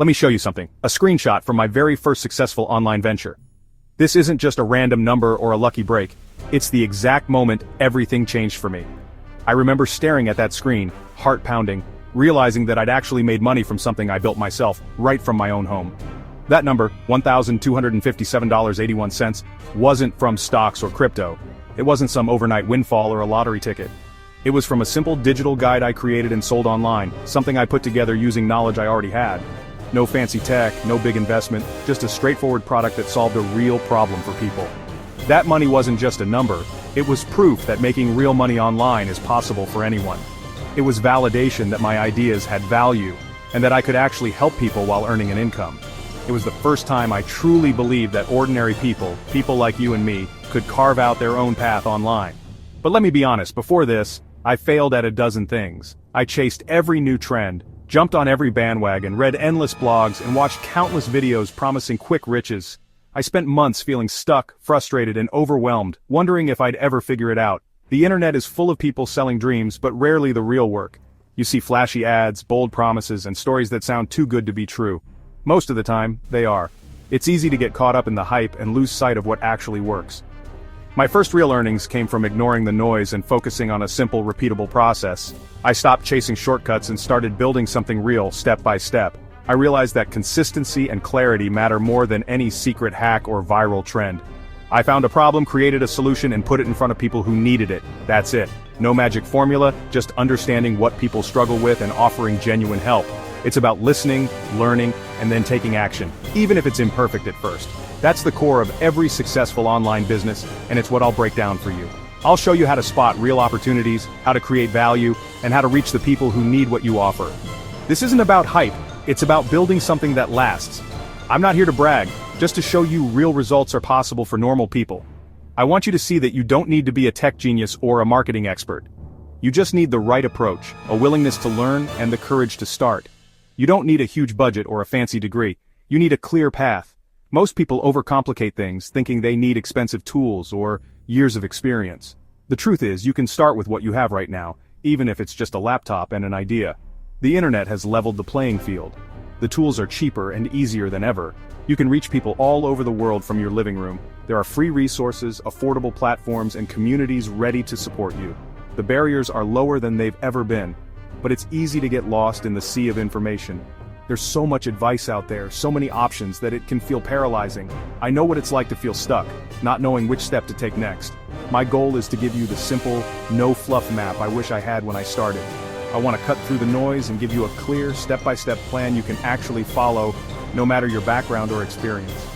Let me show you something, a screenshot from my very first successful online venture. This isn't just a random number or a lucky break, it's the exact moment everything changed for me. I remember staring at that screen, heart pounding, realizing that I'd actually made money from something I built myself, right from my own home. That number, $1,257.81, wasn't from stocks or crypto. It wasn't some overnight windfall or a lottery ticket. It was from a simple digital guide I created and sold online, something I put together using knowledge I already had. No fancy tech, no big investment, just a straightforward product that solved a real problem for people. That money wasn't just a number, it was proof that making real money online is possible for anyone. It was validation that my ideas had value, and that I could actually help people while earning an income. It was the first time I truly believed that ordinary people like you and me, could carve out their own path online. But let me be honest, before this, I failed at a dozen things. I chased every new trend, jumped on every bandwagon, read endless blogs, and watched countless videos promising quick riches. I spent months feeling stuck, frustrated, and overwhelmed, wondering if I'd ever figure it out. The internet is full of people selling dreams, but rarely the real work. You see flashy ads, bold promises, and stories that sound too good to be true. Most of the time, they are. It's easy to get caught up in the hype and lose sight of what actually works. My first real earnings came from ignoring the noise and focusing on a simple, repeatable process. I stopped chasing shortcuts and started building something real, step by step. I realized that consistency and clarity matter more than any secret hack or viral trend. I found a problem, created a solution, and put it in front of people who needed it. That's it. No magic formula, just understanding what people struggle with and offering genuine help. It's about listening, learning, and then taking action, even if it's imperfect at first. That's the core of every successful online business, and it's what I'll break down for you. I'll show you how to spot real opportunities, how to create value, and how to reach the people who need what you offer. This isn't about hype, it's about building something that lasts. I'm not here to brag, just to show you real results are possible for normal people. I want you to see that you don't need to be a tech genius or a marketing expert. You just need the right approach, a willingness to learn, and the courage to start. You don't need a huge budget or a fancy degree. You need a clear path. Most people overcomplicate things, thinking they need expensive tools or years of experience. The truth is, you can start with what you have right now, even if it's just a laptop and an idea. The internet has leveled the playing field. The tools are cheaper and easier than ever. You can reach people all over the world from your living room. There are free resources, affordable platforms, and communities ready to support you. The barriers are lower than they've ever been, but it's easy to get lost in the sea of information. There's so much advice out there, so many options that it can feel paralyzing. I know what it's like to feel stuck, not knowing which step to take next. My goal is to give you the simple, no-fluff map I wish I had when I started. I want to cut through the noise and give you a clear, step-by-step plan you can actually follow, no matter your background or experience.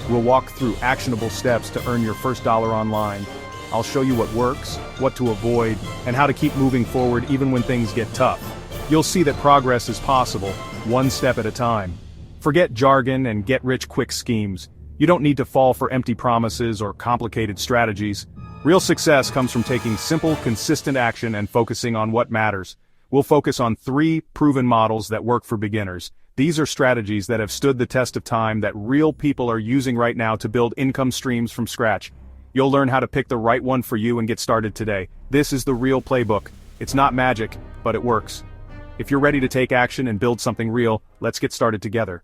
We'll walk through actionable steps to earn your first dollar online. I'll show you what works, what to avoid, and how to keep moving forward even when things get tough. You'll see that progress is possible, one step at a time. Forget jargon and get-rich-quick schemes. You don't need to fall for empty promises or complicated strategies. Real success comes from taking simple, consistent action and focusing on what matters. We'll focus on 3 proven models that work for beginners. These are strategies that have stood the test of time that real people are using right now to build income streams from scratch. You'll learn how to pick the right one for you and get started today. This is the real playbook. It's not magic, but it works. If you're ready to take action and build something real, let's get started together.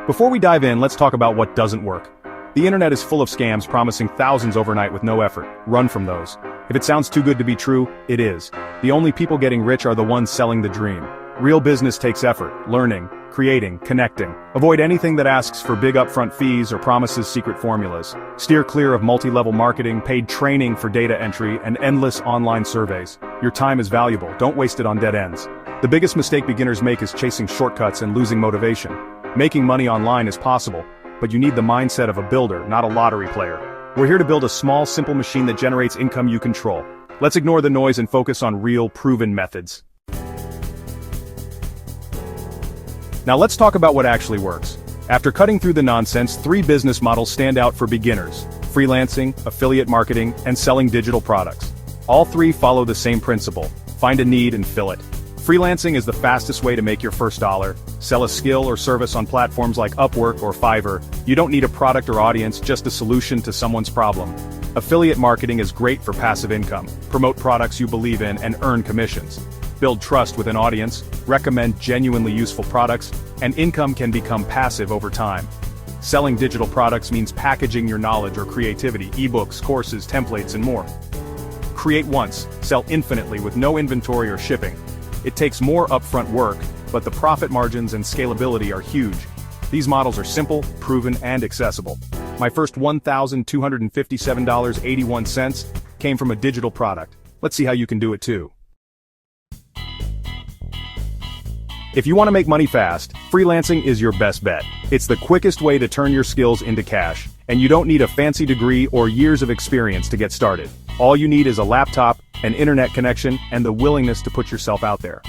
Before we dive in, let's talk about what doesn't work. The internet is full of scams promising thousands overnight with no effort. Run from those. If it sounds too good to be true, it is. The only people getting rich are the ones selling the dream. Real business takes effort, learning, creating, connecting. Avoid anything that asks for big upfront fees or promises secret formulas. Steer clear of multi-level marketing, paid training for data entry, and endless online surveys. Your time is valuable, don't waste it on dead ends. The biggest mistake beginners make is chasing shortcuts and losing motivation. Making money online is possible, but you need the mindset of a builder, not a lottery player. We're here to build a small, simple machine that generates income you control. Let's ignore the noise and focus on real, proven methods. Now let's talk about what actually works. After cutting through the nonsense, 3 business models stand out for beginners: freelancing, affiliate marketing, and selling digital products. All 3 follow the same principle: find a need and fill it. Freelancing is the fastest way to make your first dollar. Sell a skill or service on platforms like Upwork or Fiverr. You don't need a product or audience, just a solution to someone's problem. Affiliate marketing is great for passive income. Promote products you believe in and earn commissions. build trust with an audience, recommend genuinely useful products, and income can become passive over time. Selling digital products means packaging your knowledge or creativity, ebooks, courses, templates, and more. Create once, sell infinitely with no inventory or shipping. It takes more upfront work, but the profit margins and scalability are huge. These models are simple, proven, and accessible. My first $1,257.81 came from a digital product. Let's see how you can do it too. If you want to make money fast, freelancing is your best bet. It's the quickest way to turn your skills into cash, and you don't need a fancy degree or years of experience to get started. All you need is a laptop, an internet connection, and the willingness to put yourself out there.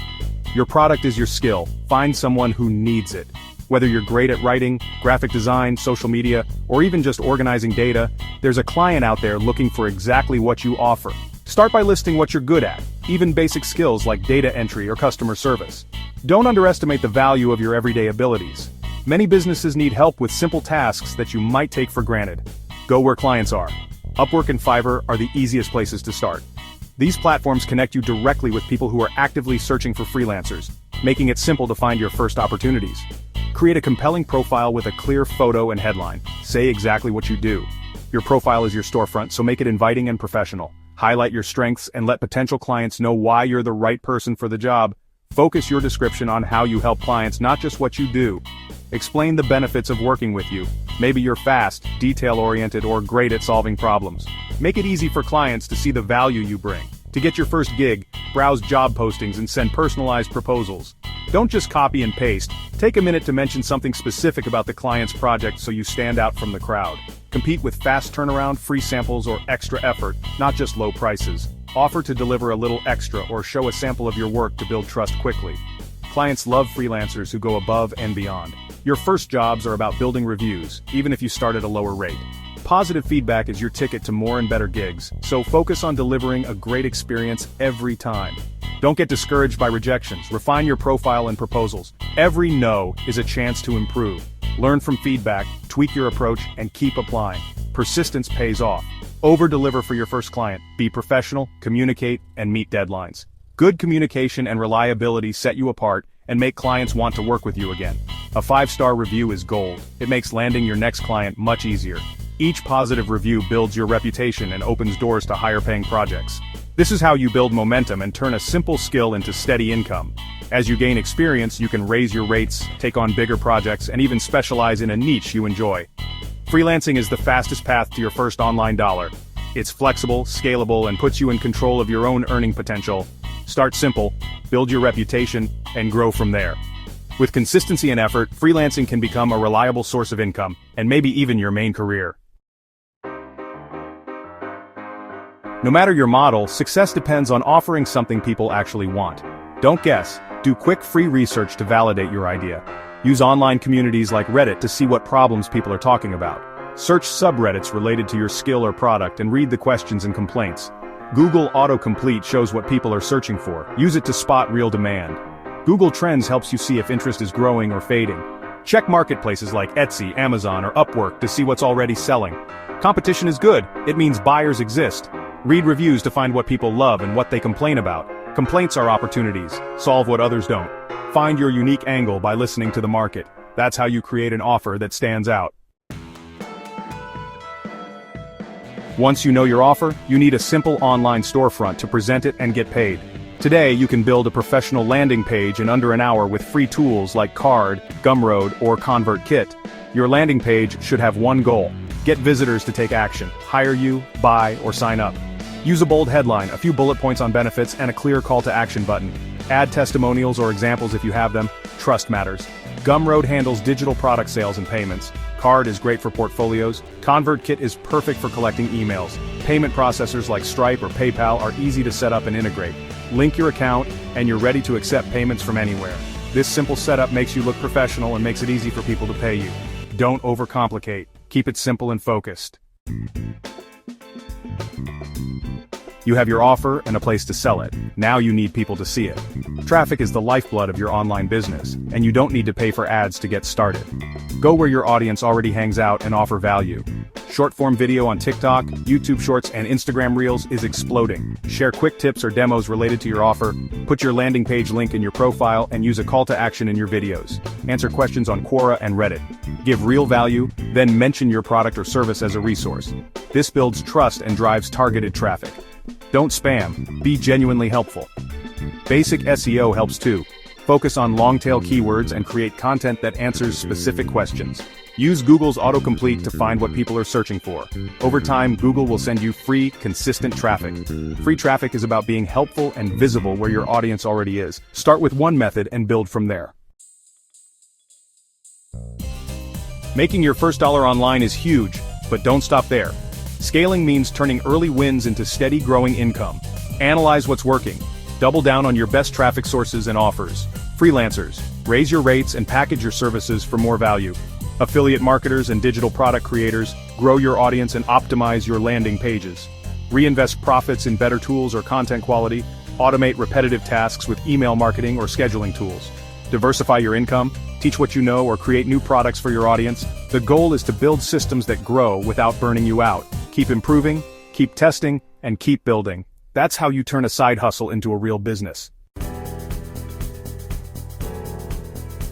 Your product is your skill. Find someone who needs it. Whether you're great at writing, graphic design, social media, or even just organizing data, there's a client out there looking for exactly what you offer. Start by listing what you're good at, even basic skills like data entry or customer service. Don't underestimate the value of your everyday abilities. Many businesses need help with simple tasks that you might take for granted. Go where clients are. Upwork and Fiverr are the easiest places to start. These platforms connect you directly with people who are actively searching for freelancers, making it simple to find your first opportunities. Create a compelling profile with a clear photo and headline. Say exactly what you do. Your profile is your storefront, so make it inviting and professional. Highlight your strengths and let potential clients know why you're the right person for the job. Focus your description on how you help clients, not just what you do. Explain the benefits of working with you. Maybe you're fast, detail-oriented, or great at solving problems. Make it easy for clients to see the value you bring. To get your first gig, browse job postings and send personalized proposals. Don't just copy and paste. Take a minute to mention something specific about the client's project so you stand out from the crowd. Compete with fast turnaround, free samples, or extra effort, not just low prices. Offer to deliver a little extra or show a sample of your work to build trust quickly. Clients love freelancers who go above and beyond. Your first jobs are about building reviews, even if you start at a lower rate. Positive feedback is your ticket to more and better gigs, so focus on delivering a great experience every time. Don't get discouraged by rejections. Refine your profile and proposals. Every no is a chance to improve. Learn from feedback, tweak your approach, and keep applying. Persistence pays off. Over-deliver for your first client. Be professional, communicate, and meet deadlines. Good communication and reliability set you apart and make clients want to work with you again. A 5-star review is gold. It makes landing your next client much easier. Each positive review builds your reputation and opens doors to higher-paying projects. This is how you build momentum and turn a simple skill into steady income. As you gain experience, you can raise your rates, take on bigger projects, and even specialize in a niche you enjoy. Freelancing is the fastest path to your first online dollar. It's flexible, scalable, and puts you in control of your own earning potential. Start simple, build your reputation, and grow from there. With consistency and effort, freelancing can become a reliable source of income, and maybe even your main career. No matter your model, success depends on offering something people actually want. Don't guess. Do quick free research to validate your idea. Use online communities like Reddit to see what problems people are talking about. Search subreddits related to your skill or product and read the questions and complaints. Google autocomplete shows what people are searching for. Use it to spot real demand. Google Trends helps you see if interest is growing or fading. Check marketplaces like Etsy, Amazon, or Upwork to see what's already selling. Competition is good. It means buyers exist. Read reviews to find what people love and what they complain about. Complaints are opportunities. Solve what others don't. Find your unique angle by listening to the market. That's how you create an offer that stands out. Once you know your offer, you need a simple online storefront to present it and get paid. Today, you can build a professional landing page in under an hour with free tools like Card, Gumroad, or ConvertKit. Your landing page should have one goal: get visitors to take action, hire you, buy, or sign up. Use a bold headline, a few bullet points on benefits, and a clear call to action button. Add testimonials or examples if you have them. Trust matters. Gumroad handles digital product sales and payments. Card is great for portfolios. ConvertKit is perfect for collecting emails. Payment processors like Stripe or PayPal are easy to set up and integrate. Link your account, and you're ready to accept payments from anywhere. This simple setup makes you look professional and makes it easy for people to pay you. Don't overcomplicate. Keep it simple and focused. You have your offer and a place to sell it. Now you need people to see it. Traffic is the lifeblood of your online business, and you don't need to pay for ads to get started. Go where your audience already hangs out and offer value. Short-form video on TikTok, YouTube Shorts, and Instagram Reels is exploding. Share quick tips or demos related to your offer, put your landing page link in your profile, and use a call to action in your videos. Answer questions on Quora and Reddit. Give real value, then mention your product or service as a resource. This builds trust and drives targeted traffic. Don't spam, be genuinely helpful. Basic SEO helps too. Focus on long-tail keywords and create content that answers specific questions. Use Google's autocomplete to find what people are searching for. Over time, Google will send you free, consistent traffic. Free traffic is about being helpful and visible where your audience already is. Start with one method and build from there. Making your first dollar online is huge, but don't stop there. Scaling means turning early wins into steady growing income. Analyze what's working. Double down on your best traffic sources and offers. Freelancers, raise your rates and package your services for more value. Affiliate marketers and digital product creators, grow your audience and optimize your landing pages. Reinvest profits in better tools or content quality. Automate repetitive tasks with email marketing or scheduling tools. Diversify your income, teach what you know or create new products for your audience. The goal is to build systems that grow without burning you out. Keep improving, keep testing, and keep building. That's how you turn a side hustle into a real business.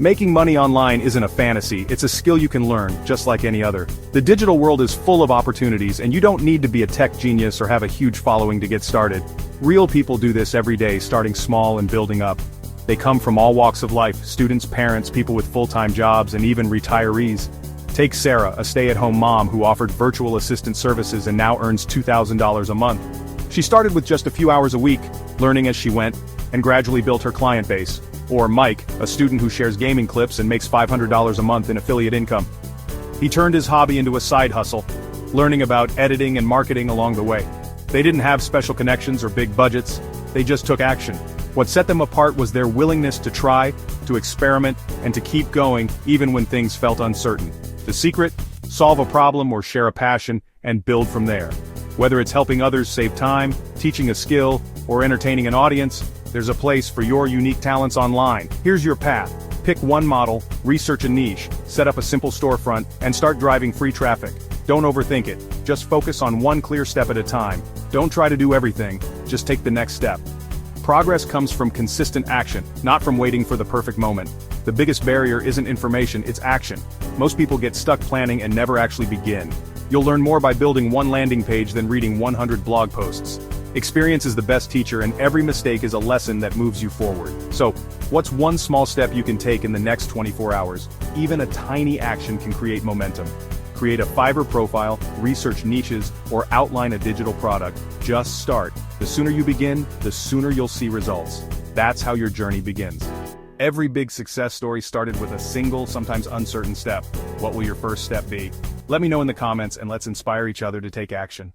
Making money online isn't a fantasy, it's a skill you can learn, just like any other. The digital world is full of opportunities, and you don't need to be a tech genius or have a huge following to get started. Real people do this every day, starting small and building up. They come from all walks of life: students, parents, people with full-time jobs, and even retirees. Take Sarah, a stay-at-home mom who offered virtual assistant services and now earns $2,000 a month. She started with just a few hours a week, learning as she went, and gradually built her client base. Or Mike, a student who shares gaming clips and makes $500 a month in affiliate income. He turned his hobby into a side hustle, learning about editing and marketing along the way. They didn't have special connections or big budgets, they just took action. What set them apart was their willingness to try, to experiment, and to keep going even when things felt uncertain. The secret? Solve a problem or share a passion, and build from there. Whether it's helping others save time, teaching a skill, or entertaining an audience, there's a place for your unique talents online. Here's your path. Pick one model, research a niche, set up a simple storefront, and start driving free traffic. Don't overthink it. Just focus on one clear step at a time. Don't try to do everything, just take the next step. Progress comes from consistent action, not from waiting for the perfect moment. The biggest barrier isn't information, it's action. Most people get stuck planning and never actually begin. You'll learn more by building one landing page than reading 100 blog posts. Experience is the best teacher, and every mistake is a lesson that moves you forward. So, what's one small step you can take in the next 24 hours? Even a tiny action can create momentum. Create a Fiverr profile, research niches, or outline a digital product. Just start. The sooner you begin, the sooner you'll see results. That's how your journey begins. Every big success story started with a single, sometimes uncertain step. What will your first step be? Let me know in the comments, and let's inspire each other to take action.